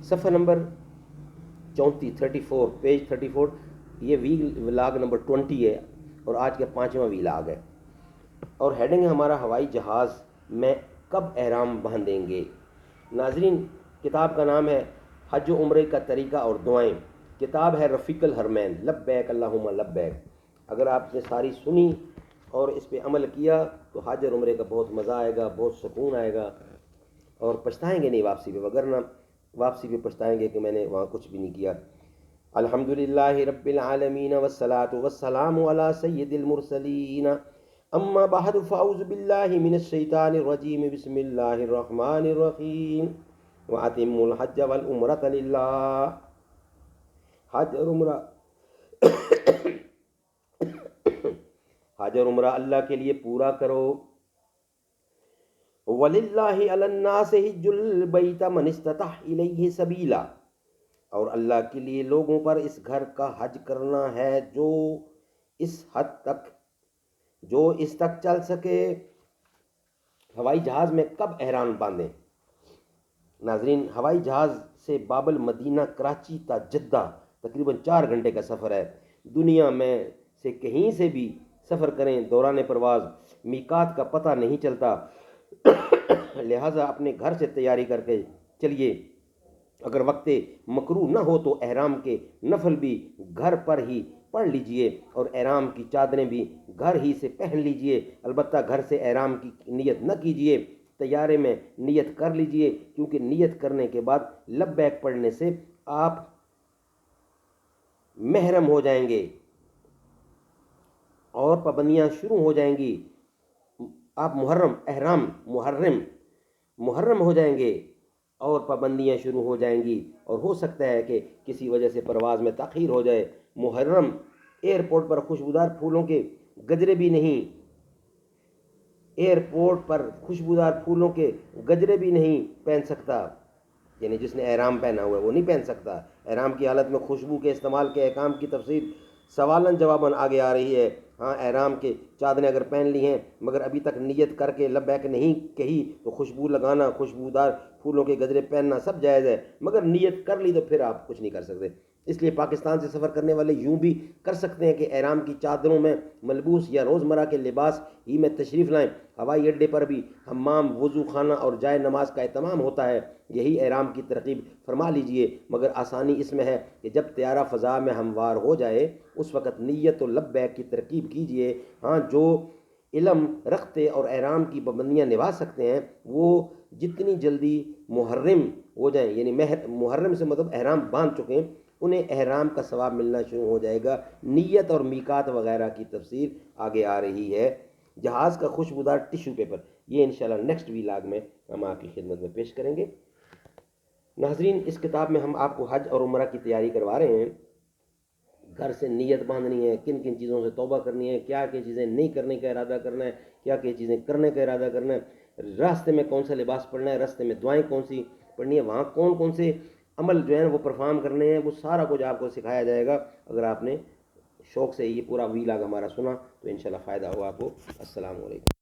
صفحہ number 34 page 34، یہ vlog number 20 ہے اور آج کا 5واں ولاگ ہے، اور ہیڈنگ ہے ہمارا ہوائی جہاز میں کب احرام باندھیں گے۔ ناظرین، کتاب کا نام ہے حج و عمرے کا طریقہ اور دعائیں، کتاب ہے رفیق الحرمین، لبیک اللہم لبیک۔ اگر آپ نے ساری سنی اور اس پہ عمل کیا تو حج اور عمرے کا بہت مزہ آئے گا، بہت سکون آئے گا، اور پچھتائیں گے نہیں واپسی پہ، وگرنہ واپسی پہ پچھتائیں گے کہ میں نے وہاں کچھ بھی نہیں کیا۔ الحمدللہ رب العالمین والصلاة والسلام علی سید المرسلین، اما بعد فاعوذ باللہ من الشیطان الرجیم، بسم اللہ الرحمن الرحیم، وَأَتِمُّوا الْحَجَّ وَالْعُمْرَةَ لِلَّهِ۔ حج اور عمرہ حج اور عمرہ اللہ کے لیے پورا کرو۔ وَلِلَّهِ عَلَى النَّاسِ حِجُّ الْبَيْتِ مَنِ اسْتَطَاعَ إِلَيْهِ سَبِيلًا، اور اللہ کے لیے لوگوں پر اس گھر کا حج کرنا ہے جو اس تک چل سکے۔ ہوائی جہاز میں کب احرام باندھیں؟ ناظرین، ہوائی جہاز سے باب المدینہ کراچی تا جدہ تقریباً 4 گھنٹے کا سفر ہے۔ دنیا میں سے کہیں سے بھی سفر کریں، دوران پرواز میقات کا پتہ نہیں چلتا، لہٰذا اپنے گھر سے تیاری کر کے چلیے۔ اگر وقت مکروہ نہ ہو تو احرام کے نفل بھی گھر پر ہی پڑھ لیجئے اور احرام کی چادریں بھی گھر ہی سے پہن لیجئے، البتہ گھر سے احرام کی نیت نہ کیجئے، طیارے میں نیت کر لیجئے، کیونکہ نیت کرنے کے بعد لبیک پڑھنے سے آپ محرم ہو جائیں گے اور پابندیاں شروع ہو جائیں گی، آپ محرم ہو جائیں گے اور پابندیاں شروع ہو جائیں گی، اور ہو سکتا ہے کہ کسی وجہ سے پرواز میں تاخیر ہو جائے۔ محرم ایئرپورٹ پر خوشبودار پھولوں کے گجرے بھی نہیں پہن سکتا، یعنی جس نے احرام پہنا ہوا ہے وہ نہیں پہن سکتا۔ احرام کی حالت میں خوشبو کے استعمال کے احکام کی تفصیل سوالن جواباً آگے آ رہی ہے۔ ہاں، احرام کے چادریں اگر پہن لی ہیں مگر ابھی تک نیت کر کے لبیک نہیں کہی تو خوشبو لگانا، خوشبودار پھولوں کے گجرے پہننا سب جائز ہے، مگر نیت کر لی تو پھر آپ کچھ نہیں کر سکتے۔ اس لیے پاکستان سے سفر کرنے والے یوں بھی کر سکتے ہیں کہ احرام کی چادروں میں ملبوس یا روزمرہ کے لباس ہی میں تشریف لائیں۔ ہوائی اڈے پر بھی حمام، وضو خانہ اور جائے نماز کا اہتمام ہوتا ہے، یہی احرام کی ترغیب فرما لیجئے، مگر آسانی اس میں ہے کہ جب طیارہ فضا میں ہموار ہو جائے اس وقت نیت و لبیک کی ترکیب کیجئے۔ ہاں، جو علم رکھتے اور احرام کی پابندیاں نبھا سکتے ہیں وہ جتنی جلدی محرم ہو جائیں، یعنی محرم سے مطلب احرام باندھ چکے ہیں، انہیں احرام کا ثواب ملنا شروع ہو جائے گا۔ نیت اور میقات وغیرہ کی تفصیل آگے آ رہی ہے۔ جہاز کا خوشبودار ٹیشو پیپر، یہ انشاءاللہ نیکسٹ ویلاگ میں ہم آپ کی خدمت میں پیش کریں گے۔ ناظرین، اس کتاب میں ہم آپ کو حج اور عمرہ کی تیاری کروا رہے ہیں، گھر سے نیت باندھنی ہے، کن کن چیزوں سے توبہ کرنی ہے، کیا کیا چیزیں نہیں کرنے کا ارادہ کرنا ہے، کیا کیا چیزیں کرنے کا ارادہ کرنا ہے، راستے میں کون سا لباس پڑھنا ہے، راستے میں دعائیں کون سی پڑھنی ہے، وہاں کون کون سے عمل جو ہیں وہ پرفارم کرنے ہیں، وہ سارا کچھ آپ کو سکھایا جائے گا۔ اگر آپ نے شوق سے یہ پورا ویلاگ ہمارا سنا تو انشاءاللہ فائدہ ہوا آپ کو۔ السلام علیکم۔